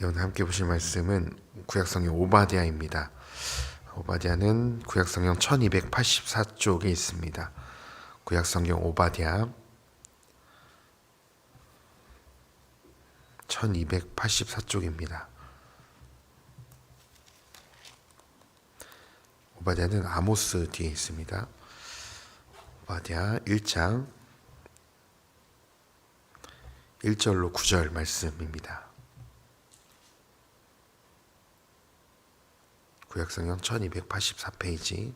오늘 함께 보실 말씀은 구약성경 오바댜입니다. 오바댜는 구약성경 1284쪽에 있습니다. 구약성경 오바댜 1284쪽입니다. 오바댜는 아모스 뒤에 있습니다. 오바댜 1장 1절로 9절 말씀입니다. 구약성경 1284페이지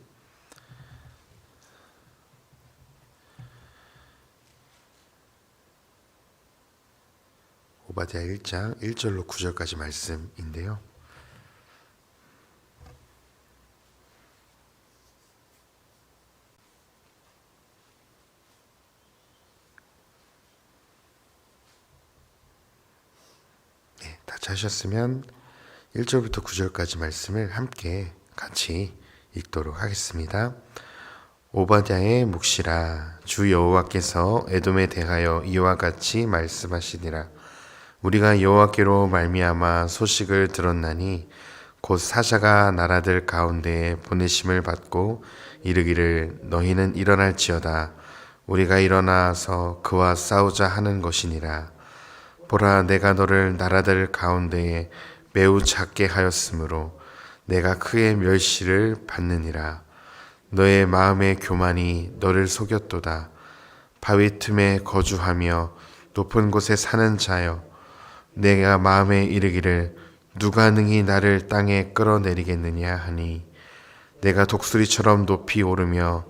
오바댜 1장 1절로 9절까지 말씀인데요. 네, 다 찾으셨으면 1절부터 9절까지 말씀을 함께 같이 읽도록 하겠습니다. 오바댜의 묵시라. 주 여호와께서 에돔에 대하여 이와 같이 말씀하시니라. 우리가 여호와께로 말미암아 소식을 들었나니 곧 사자가 나라들 가운데에 보내심을 받고 이르기를 너희는 일어날지어다. 우리가 일어나서 그와 싸우자 하는 것이니라. 보라, 내가 너를 나라들 가운데에 매우 작게 하였으므로 내가 크게 멸시를 받느니라. 너의 마음의 교만이 너를 속였도다. 바위 틈에 거주하며 높은 곳에 사는 자여, 내가 마음에 이르기를 누가 능히 나를 땅에 끌어내리겠느냐 하니 내가 독수리처럼 높이 오르며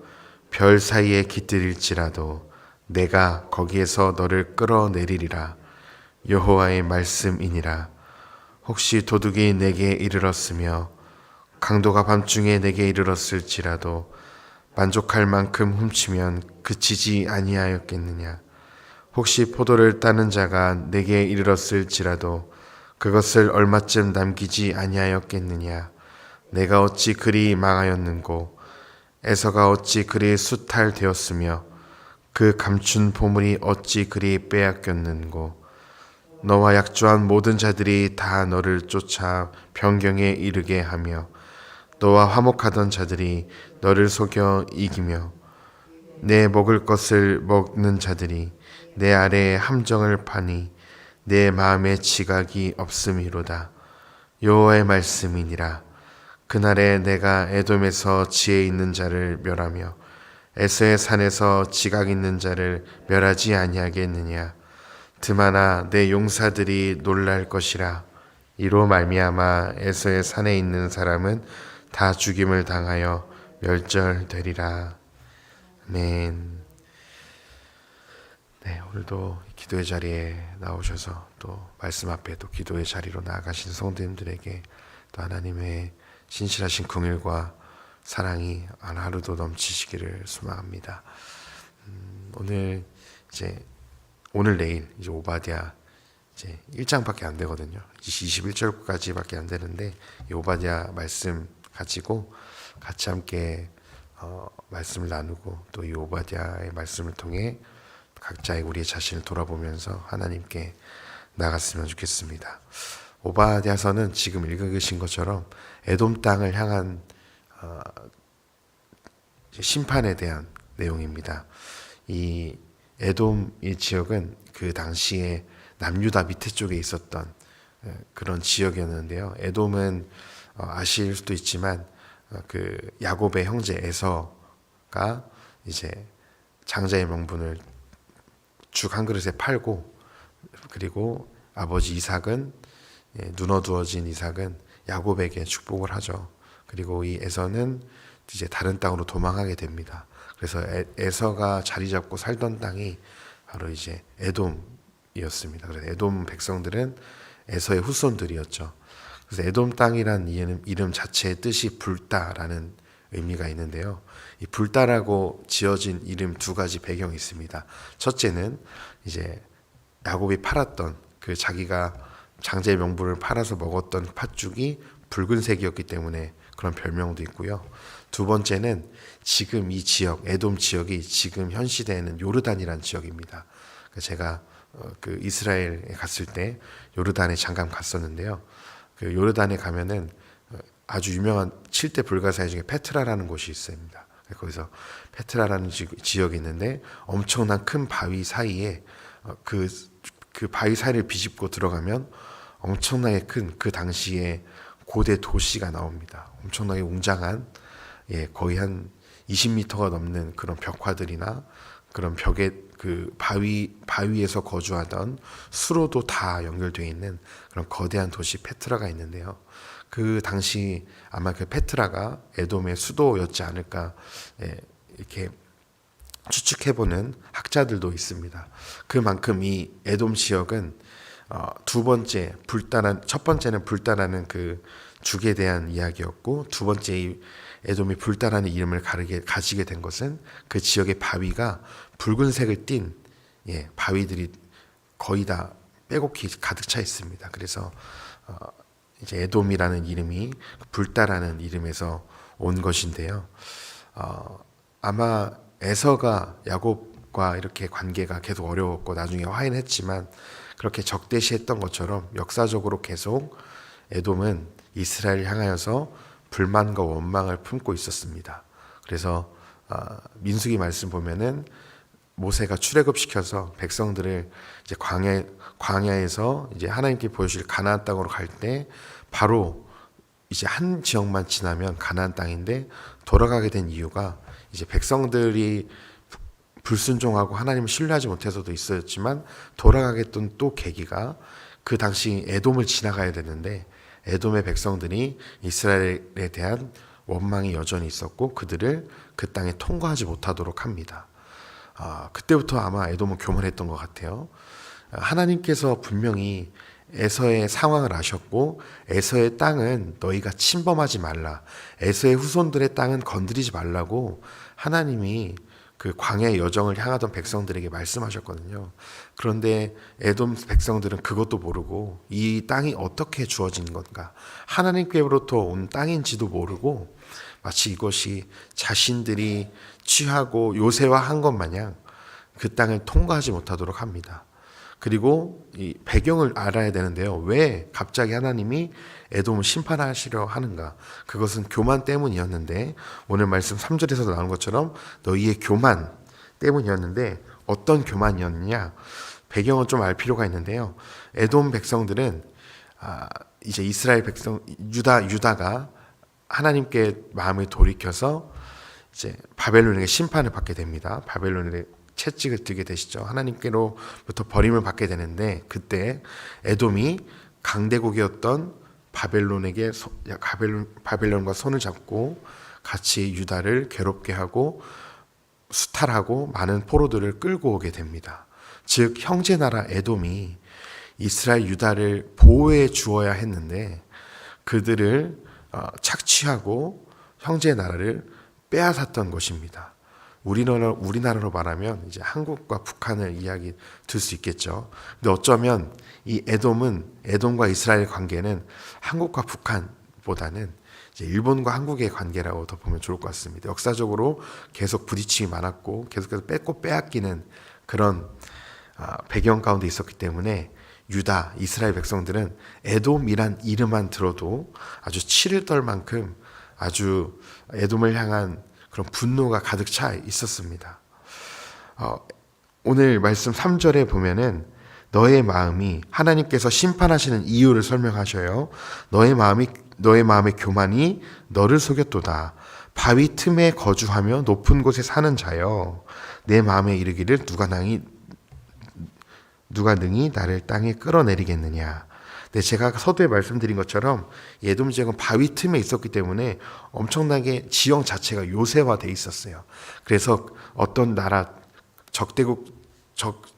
별 사이에 깃들일지라도 내가 거기에서 너를 끌어내리리라. 여호와의 말씀이니라. 혹시 도둑이 내게 이르렀으며 강도가 밤중에 내게 이르렀을지라도 만족할 만큼 훔치면 그치지 아니하였겠느냐. 혹시 포도를 따는 자가 내게 이르렀을지라도 그것을 얼마쯤 남기지 아니하였겠느냐. 내가 어찌 그리 망하였는고 에서가 어찌 그리 수탈되었으며 그 감춘 보물이 어찌 그리 빼앗겼는고. 너와 약조한 모든 자들이 다 너를 쫓아 변경에 이르게 하며 너와 화목하던 자들이 너를 속여 이기며 내 먹을 것을 먹는 자들이 내 아래에 함정을 파니 내 마음에 지각이 없음이로다. 여호와의 말씀이니라. 그날에 내가 에돔에서 지혜 있는 자를 멸하며 에서의 산에서 지각 있는 자를 멸하지 아니하겠느냐. 드마나 내 용사들이 놀랄 것이라. 이로 말미암아 에서의 산에 있는 사람은 다 죽임을 당하여 멸절되리라. 아멘. 네, 오늘도 기도의 자리에 나오셔서 또 말씀 앞에 또 기도의 자리로 나아가신 성도님들에게 또 하나님의 신실하신 긍휼과 사랑이 하루도 넘치시기를 소망합니다. 오늘 내일 이제 오바댜 이제 1장밖에 안 되거든요. 21절까지밖에 안 되는데 이 오바댜 말씀 가지고 같이 함께 말씀을 나누고 또 이 오바댜의 말씀을 통해 각자의 우리의 자신을 돌아보면서 하나님께 나갔으면 좋겠습니다. 오바댜서는 지금 읽으신 것처럼 에돔 땅을 향한 심판에 대한 내용입니다. 이 에돔 이 지역은 그 당시에 남유다 밑에 쪽에 있었던 그런 지역이었는데요. 에돔은 아실 수도 있지만 그 야곱의 형제 에서가 이제 장자의 명분을 죽 한 그릇에 팔고, 그리고 아버지 이삭은 눈 어두워진 이삭은 야곱에게 축복을 하죠. 그리고 이 에서는 이제 다른 땅으로 도망하게 됩니다. 그래서 에서가 자리 잡고 살던 땅이 바로 이제 에돔이었습니다. 그래서 에돔 백성들은 에서의 후손들이었죠. 그래서 에돔 땅이란 이름 자체의 뜻이 불다라는 의미가 있는데요. 이 불다라고 지어진 이름 두 가지 배경이 있습니다. 첫째는 이제 야곱이 팔았던 그 자기가 장자의 명분을 팔아서 먹었던 팥죽이 붉은색이었기 때문에 그런 별명도 있고요. 두 번째는 지금 이 지역, 에돔 지역이 지금 현 시대에는 요르단이라는 지역입니다. 제가 그 이스라엘에 갔을 때 요르단에 잠깐 갔었는데요. 그 요르단에 가면은 아주 유명한 7대 불가사의 중에 페트라라는 곳이 있습니다. 거기서 페트라라는 지역이 있는데 엄청난 큰 바위 사이에 그 바위 사이를 비집고 들어가면 엄청나게 큰 그 당시에 고대 도시가 나옵니다. 엄청나게 웅장한 거의 한 20m가 넘는 그런 벽화들이나 그런 벽에 그 바위에서 거주하던 수로도 다 연결되어 있는 그런 거대한 도시 페트라가 있는데요. 그 당시 아마 그 페트라가 에돔의 수도였지 않을까 이렇게 추측해보는 학자들도 있습니다. 그만큼 이 에돔 지역은 첫 번째는 불다라는 그 죽에 대한 이야기였고, 두 번째 이 에돔이 불다라는 이름을 가지게 된 것은 그 지역의 바위가 붉은색을 띤 바위들이 거의 다 빼곡히 가득 차 있습니다. 그래서 이제 에돔이라는 이름이 불다라는 이름에서 온 것인데요. 아마 에서가 야곱과 이렇게 관계가 계속 어려웠고 나중에 화해는 했지만 그렇게 적대시했던 것처럼 역사적으로 계속 에돔은 이스라엘을 향하여서 불만과 원망을 품고 있었습니다. 그래서 민수기 말씀 보면은 모세가 출애굽시켜서 백성들을 이제 광야에서 이제 하나님께 보여주실 가나안 땅으로 갈 때 바로 이제 한 지역만 지나면 가나안 땅인데 돌아가게 된 이유가 이제 백성들이 불순종하고 하나님을 신뢰하지 못해서도 있었지만 돌아가게 된 또 계기가 그 당시 에돔을 지나가야 되는데 에돔의 백성들이 이스라엘에 대한 원망이 여전히 있었고 그들을 그 땅에 통과하지 못하도록 합니다. 그때부터 아마 에돔은 교만했던 것 같아요. 하나님께서 분명히 에서의 상황을 아셨고 에서의 땅은 너희가 침범하지 말라, 에서의 후손들의 땅은 건드리지 말라고 하나님이 그 광야의 여정을 향하던 백성들에게 말씀하셨거든요. 그런데 에돔 백성들은 그것도 모르고 이 땅이 어떻게 주어진 건가, 하나님께로부터 온 땅인지도 모르고 마치 이것이 자신들이 취하고 요새화한 것 마냥 그 땅을 통과하지 못하도록 합니다. 그리고 이 배경을 알아야 되는데요. 왜 갑자기 하나님이 에돔을 심판하시려 하는가? 그것은 교만 때문이었는데 오늘 말씀 3절에서도 나온 것처럼 너희의 교만 때문이었는데 어떤 교만이었느냐? 배경을 좀 알 필요가 있는데요. 에돔 백성들은 이제 이스라엘 백성 유다가 하나님께 마음을 돌이켜서 이제 바벨론에게 심판을 받게 됩니다. 바벨론에 채찍을 들게 되시죠. 하나님께로부터 버림을 받게 되는데 그때 에돔이 강대국이었던 바벨론과 손을 잡고 같이 유다를 괴롭게 하고 수탈하고 많은 포로들을 끌고 오게 됩니다. 즉 형제 나라 에돔이 이스라엘 유다를 보호해 주어야 했는데 그들을 착취하고 형제 나라를 빼앗았던 것입니다. 우리나라로 말하면 이제 한국과 북한을 이야기 들 수 있겠죠. 근데 어쩌면 이 에돔과 이스라엘 관계는 한국과 북한보다는 이제 일본과 한국의 관계라고 더 보면 좋을 것 같습니다. 역사적으로 계속 부딪힘이 많았고 계속해서 뺏고 빼앗기는 그런 배경 가운데 있었기 때문에 유다, 이스라엘 백성들은 에돔이란 이름만 들어도 아주 치를 떨 만큼 아주 에돔을 향한 그런 분노가 가득 차 있었습니다. 오늘 말씀 3절에 보면은 너의 마음이, 하나님께서 심판하시는 이유를 설명하셔요. 너의 마음의 교만이 너를 속였도다. 바위 틈에 거주하며 높은 곳에 사는 자여, 내 마음에 이르기를 누가 능히 나를 땅에 끌어내리겠느냐. 네, 제가 서두에 말씀드린 것처럼 에돔 지역은 바위 틈에 있었기 때문에 엄청나게 지형 자체가 요새화되어 있었어요. 그래서 어떤 나라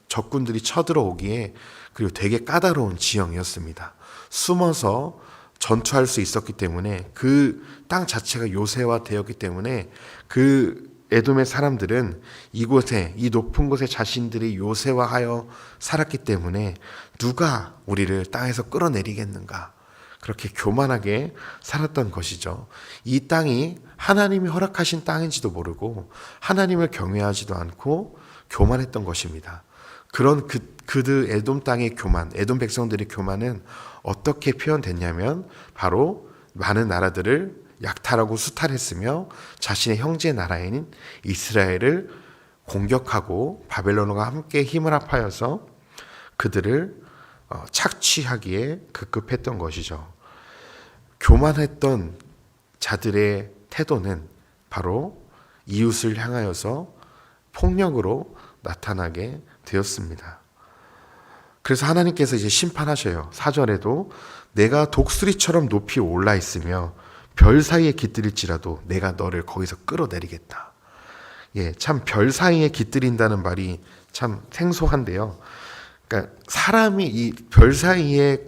적군들이 쳐들어오기에 그리고 되게 까다로운 지형이었습니다. 숨어서 전투할 수 있었기 때문에 그 땅 자체가 요새화되었기 때문에 그 에돔의 사람들은 이곳에, 이 높은 곳에 자신들이 요새화하여 살았기 때문에 누가 우리를 땅에서 끌어내리겠는가, 그렇게 교만하게 살았던 것이죠. 이 땅이 하나님이 허락하신 땅인지도 모르고 하나님을 경외하지도 않고 교만했던 것입니다. 그런 그들 에돔 땅의 교만, 에돔 백성들의 교만은 어떻게 표현됐냐면 바로 많은 나라들을 약탈하고 수탈했으며 자신의 형제 나라인 이스라엘을 공격하고 바벨론과 함께 힘을 합하여서 그들을 착취하기에 급급했던 것이죠. 교만했던 자들의 태도는 바로 이웃을 향하여서 폭력으로 나타나게 되었습니다. 그래서 하나님께서 이제 심판하셔요. 4절에도 내가 독수리처럼 높이 올라 있으며 별 사이에 깃들일지라도 내가 너를 거기서 끌어내리겠다. 예, 참 별 사이에 깃들인다는 말이 참 생소한데요. 그러니까 사람이 이 별 사이에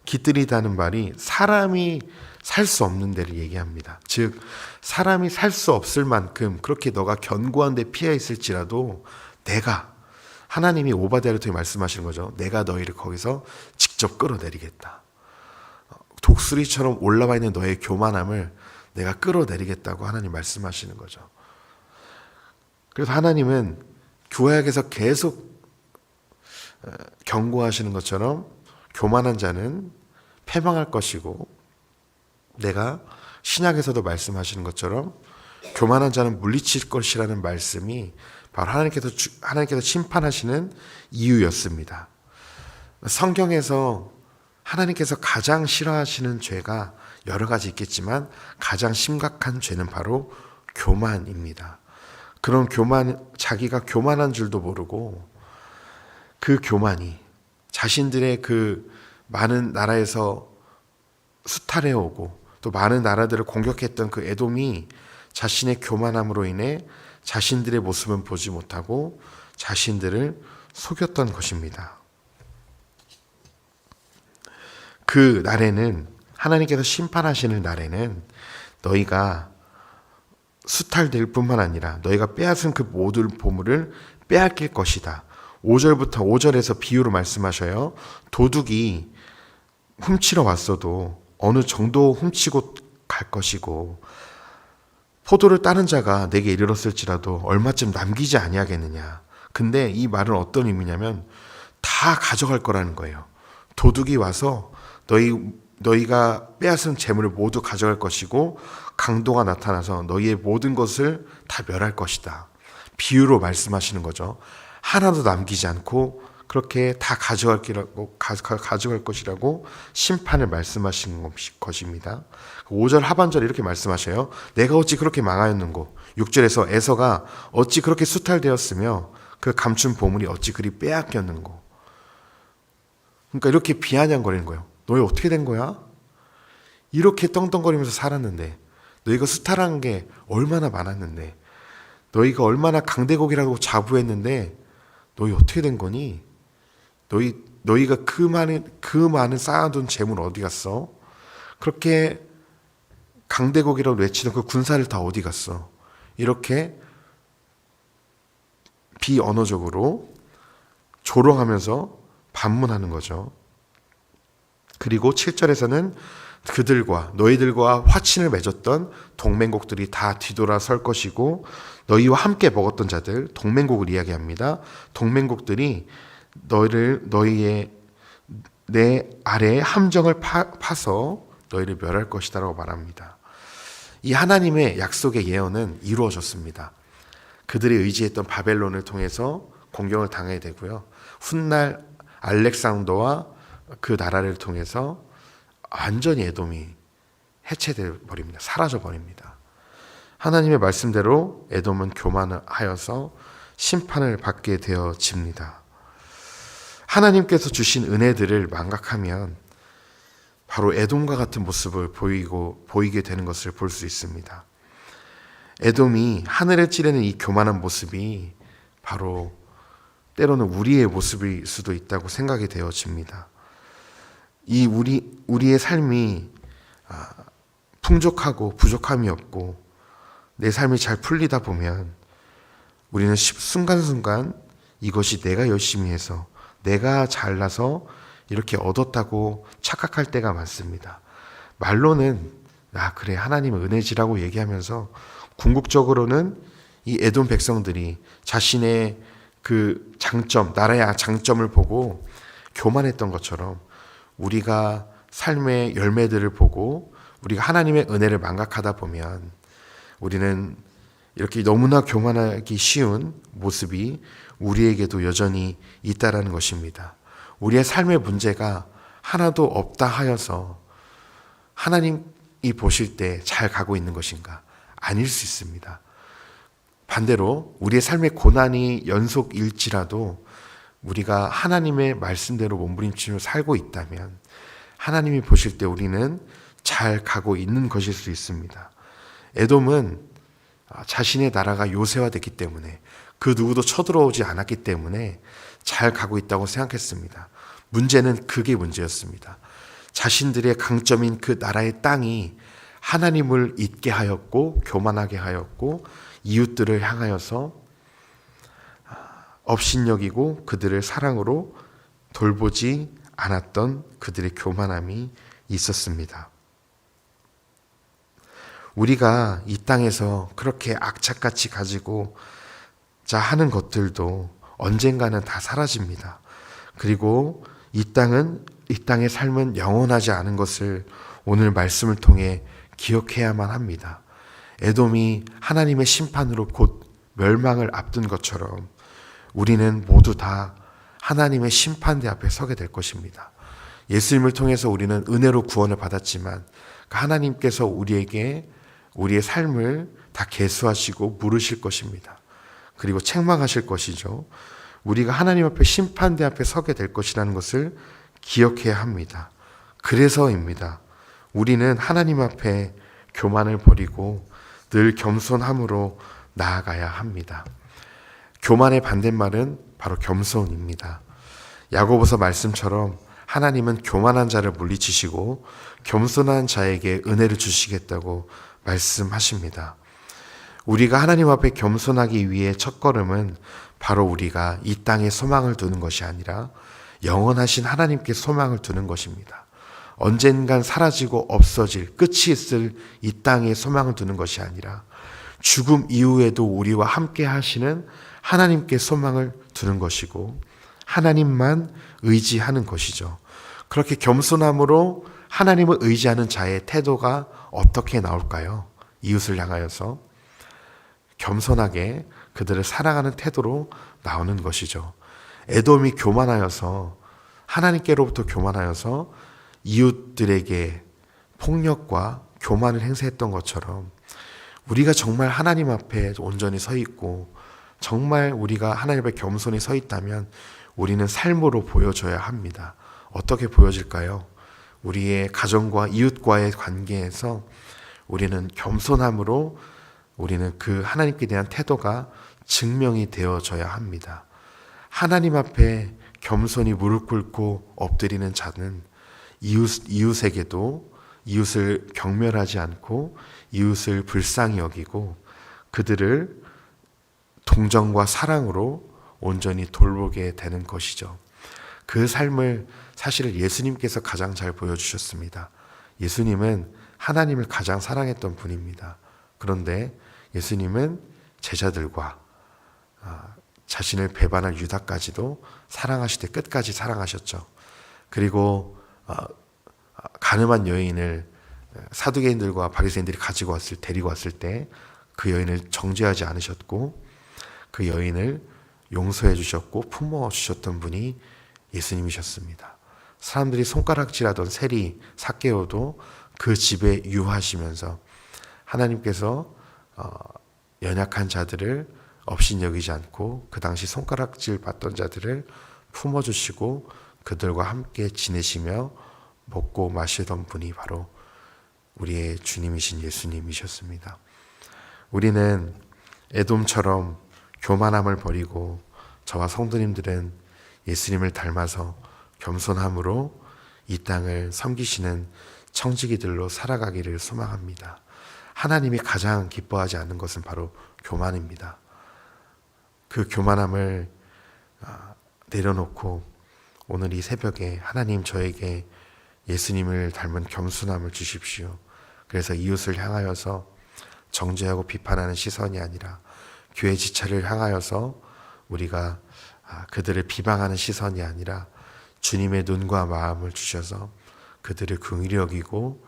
깃들이다는 말이 사람이 살 수 없는 데를 얘기합니다. 즉 사람이 살 수 없을 만큼 그렇게 너가 견고한 데 피해 있을지라도 내가, 하나님이 오바댜를 통해 말씀하시는 거죠. 내가 너희를 거기서 직접 끌어내리겠다. 독수리처럼 올라와 있는 너의 교만함을 내가 끌어내리겠다고 하나님 말씀하시는 거죠. 그래서 하나님은 구약에서 계속 경고하시는 것처럼 교만한 자는 패망할 것이고, 내가 신약에서도 말씀하시는 것처럼 교만한 자는 물리칠 것이라는 말씀이 바로 하나님께서 심판하시는 이유였습니다. 성경에서 하나님께서 가장 싫어하시는 죄가 여러 가지 있겠지만 가장 심각한 죄는 바로 교만입니다. 그런 자기가 교만한 줄도 모르고 그 교만이 자신들의 그 많은 나라에서 수탈해 오고 또 많은 나라들을 공격했던 그 에돔이 자신의 교만함으로 인해 자신들의 모습은 보지 못하고 자신들을 속였던 것입니다. 그 날에는, 하나님께서 심판하시는 날에는 너희가 수탈될 뿐만 아니라 너희가 빼앗은 그 모든 보물을 빼앗길 것이다. 5절에서 비유로 말씀하셔요. 도둑이 훔치러 왔어도 어느 정도 훔치고 갈 것이고, 포도를 따는 자가 내게 이르렀을지라도 얼마쯤 남기지 아니하겠느냐. 근데 이 말은 어떤 의미냐면 다 가져갈 거라는 거예요. 도둑이 와서 너희가 빼앗은 재물을 모두 가져갈 것이고, 강도가 나타나서 너희의 모든 것을 다 멸할 것이다. 비유로 말씀하시는 거죠. 하나도 남기지 않고 그렇게 다 가져갈 것이라고 심판을 말씀하시는 것입니다. 5절 하반절에 이렇게 말씀하셔요. 내가 어찌 그렇게 망하였는고. 6절에서 에서가 어찌 그렇게 수탈되었으며 그 감춘 보물이 어찌 그리 빼앗겼는고. 그러니까 이렇게 비아냥거리는 거예요. 너희 어떻게 된 거야? 이렇게 떵떵거리면서 살았는데, 너희가 수탈한 게 얼마나 많았는데, 너희가 얼마나 강대국이라고 자부했는데 너희 어떻게 된 거니? 너희가 그 많은 쌓아둔 재물 어디 갔어? 그렇게 강대국이라고 외치던 그 군사를 다 어디 갔어? 이렇게 비언어적으로 조롱하면서 반문하는 거죠. 그리고 7절에서는 너희들과 화친을 맺었던 동맹국들이 다 뒤돌아설 것이고, 너희와 함께 먹었던 자들, 동맹국을 이야기합니다. 동맹국들이 내 아래에 함정을 파서 너희를 멸할 것이다라고 말합니다. 이 하나님의 약속의 예언은 이루어졌습니다. 그들이 의지했던 바벨론을 통해서 공격을 당하게 되고요. 훗날 알렉산더와 그 나라를 통해서 완전히 에돔이 해체되어 버립니다. 사라져 버립니다. 하나님의 말씀대로 에돔은 교만하여서 심판을 받게 되어집니다. 하나님께서 주신 은혜들을 망각하면 바로 에돔과 같은 모습을 보이게 되는 것을 볼 수 있습니다. 에돔이 하늘을 찌르는 이 교만한 모습이 바로 때로는 우리의 모습일 수도 있다고 생각이 되어집니다. 우리의 삶이 풍족하고 부족함이 없고 내 삶이 잘 풀리다 보면 우리는 순간순간 이것이 내가 열심히 해서 내가 잘나서 이렇게 얻었다고 착각할 때가 많습니다. 말로는 그래 하나님은 은혜지라고 얘기하면서 궁극적으로는 이 에돔 백성들이 자신의 그 장점, 나라의 장점을 보고 교만했던 것처럼 우리가 삶의 열매들을 보고 우리가 하나님의 은혜를 망각하다 보면 우리는 이렇게 너무나 교만하기 쉬운 모습이 우리에게도 여전히 있다라는 것입니다. 우리의 삶의 문제가 하나도 없다 하여서 하나님이 보실 때 잘 가고 있는 것인가? 아닐 수 있습니다. 반대로 우리의 삶의 고난이 연속일지라도 우리가 하나님의 말씀대로 몸부림치며 살고 있다면 하나님이 보실 때 우리는 잘 가고 있는 것일 수 있습니다. 에돔은 자신의 나라가 요새화됐기 때문에 그 누구도 쳐들어오지 않았기 때문에 잘 가고 있다고 생각했습니다. 문제는 그게 문제였습니다. 자신들의 강점인 그 나라의 땅이 하나님을 잊게 하였고 교만하게 하였고 이웃들을 향하여서 업신여기고 그들을 사랑으로 돌보지 않았던 그들의 교만함이 있었습니다. 우리가 이 땅에서 그렇게 악착같이 가지고 하는 것들도 언젠가는 다 사라집니다. 그리고 이 땅의 삶은 영원하지 않은 것을 오늘 말씀을 통해 기억해야만 합니다. 에돔이 하나님의 심판으로 곧 멸망을 앞둔 것처럼 우리는 모두 다 하나님의 심판대 앞에 서게 될 것입니다. 예수님을 통해서 우리는 은혜로 구원을 받았지만 하나님께서 우리에게 우리의 삶을 다 계수하시고 물으실 것입니다. 그리고 책망하실 것이죠. 우리가 하나님 앞에 심판대 앞에 서게 될 것이라는 것을 기억해야 합니다. 그래서입니다. 우리는 하나님 앞에 교만을 버리고 늘 겸손함으로 나아가야 합니다. 교만의 반대말은 바로 겸손입니다. 야고보서 말씀처럼 하나님은 교만한 자를 물리치시고 겸손한 자에게 은혜를 주시겠다고 말씀하십니다. 우리가 하나님 앞에 겸손하기 위해 첫걸음은 바로 우리가 이 땅에 소망을 두는 것이 아니라 영원하신 하나님께 소망을 두는 것입니다. 언젠간 사라지고 없어질 끝이 있을 이 땅에 소망을 두는 것이 아니라 죽음 이후에도 우리와 함께 하시는 하나님께 소망을 두는 것이고 하나님만 의지하는 것이죠. 그렇게 겸손함으로 하나님을 의지하는 자의 태도가 어떻게 나올까요? 이웃을 향하여서 겸손하게 그들을 사랑하는 태도로 나오는 것이죠. 에돔이 교만하여서 하나님께로부터 교만하여서 이웃들에게 폭력과 교만을 행사했던 것처럼 우리가 정말 하나님 앞에 온전히 서 있고 정말 우리가 하나님 앞에 겸손히 서 있다면 우리는 삶으로 보여줘야 합니다. 어떻게 보여질까요? 우리의 가정과 이웃과의 관계에서 우리는 겸손함으로 우리는 그 하나님께 대한 태도가 증명이 되어져야 합니다. 하나님 앞에 겸손히 무릎 꿇고 엎드리는 자는 이웃에게도 이웃을 경멸하지 않고 이웃을 불쌍히 여기고 그들을 동정과 사랑으로 온전히 돌보게 되는 것이죠. 그 삶을 사실 예수님께서 가장 잘 보여주셨습니다. 예수님은 하나님을 가장 사랑했던 분입니다. 그런데 예수님은 제자들과 자신을 배반할 유다까지도 사랑하실 때 끝까지 사랑하셨죠. 그리고 가늠한 여인을 사두개인들과 바리새인들이 데리고 왔을 때 그 여인을 정죄하지 않으셨고 그 여인을 용서해 주셨고 품어 주셨던 분이 예수님이셨습니다. 사람들이 손가락질하던 세리 삭개오도 그 집에 유하시면서 하나님께서 연약한 자들을 업신여기지 않고 그 당시 손가락질 받던 자들을 품어주시고 그들과 함께 지내시며 먹고 마시던 분이 바로 우리의 주님이신 예수님이셨습니다. 우리는 에돔처럼 교만함을 버리고 저와 성도님들은 예수님을 닮아서 겸손함으로 이 땅을 섬기시는 청지기들로 살아가기를 소망합니다. 하나님이 가장 기뻐하지 않는 것은 바로 교만입니다. 그 교만함을 내려놓고 오늘 이 새벽에 하나님 저에게 예수님을 닮은 겸손함을 주십시오. 그래서 이웃을 향하여서 정죄하고 비판하는 시선이 아니라 교회 지체를 향하여서 우리가 그들을 비방하는 시선이 아니라 주님의 눈과 마음을 주셔서 그들을 긍휼히 여기고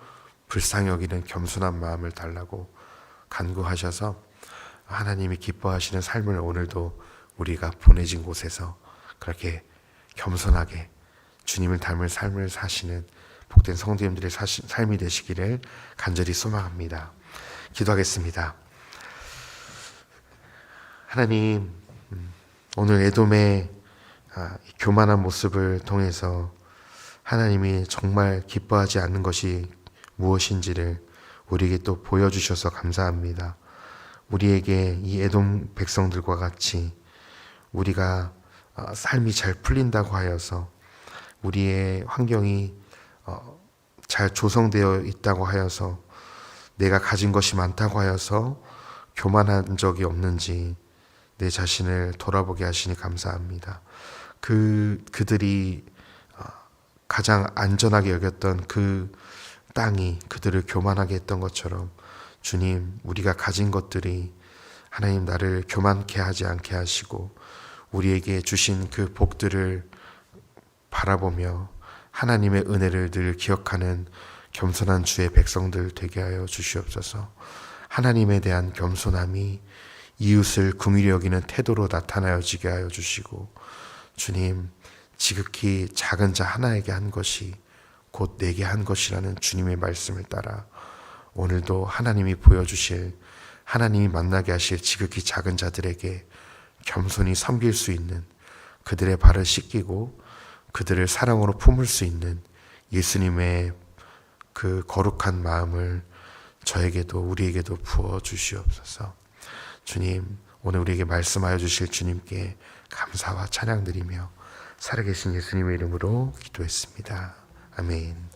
불쌍히 여기는 겸손한 마음을 달라고 간구하셔서 하나님이 기뻐하시는 삶을 오늘도 우리가 보내진 곳에서 그렇게 겸손하게 주님을 닮을 삶을 사시는 복된 성도님들의 삶이 되시기를 간절히 소망합니다. 기도하겠습니다. 하나님, 오늘 에돔의 교만한 모습을 통해서 하나님이 정말 기뻐하지 않는 것이 무엇인지를 우리에게 또 보여주셔서 감사합니다. 우리에게 이 에돔 백성들과 같이 우리가 삶이 잘 풀린다고 하여서 우리의 환경이 잘 조성되어 있다고 하여서 내가 가진 것이 많다고 하여서 교만한 적이 없는지 내 자신을 돌아보게 하시니 감사합니다. 그들이 가장 안전하게 여겼던 그 땅이 그들을 교만하게 했던 것처럼 주님, 우리가 가진 것들이 하나님 나를 교만케 하지 않게 하시고 우리에게 주신 그 복들을 바라보며 하나님의 은혜를 늘 기억하는 겸손한 주의 백성들 되게 하여 주시옵소서. 하나님에 대한 겸손함이 이웃을 긍휼히 여기는 태도로 나타나지게 하여 주시고 주님, 지극히 작은 자 하나에게 한 것이 곧 내게 한 것이라는 주님의 말씀을 따라 오늘도 하나님이 보여주실, 하나님이 만나게 하실 지극히 작은 자들에게 겸손히 섬길 수 있는, 그들의 발을 씻기고 그들을 사랑으로 품을 수 있는 예수님의 그 거룩한 마음을 저에게도 우리에게도 부어 주시옵소서. 주님, 오늘 우리에게 말씀하여 주실 주님께 감사와 찬양드리며 살아계신 예수님의 이름으로 기도했습니다. 아멘.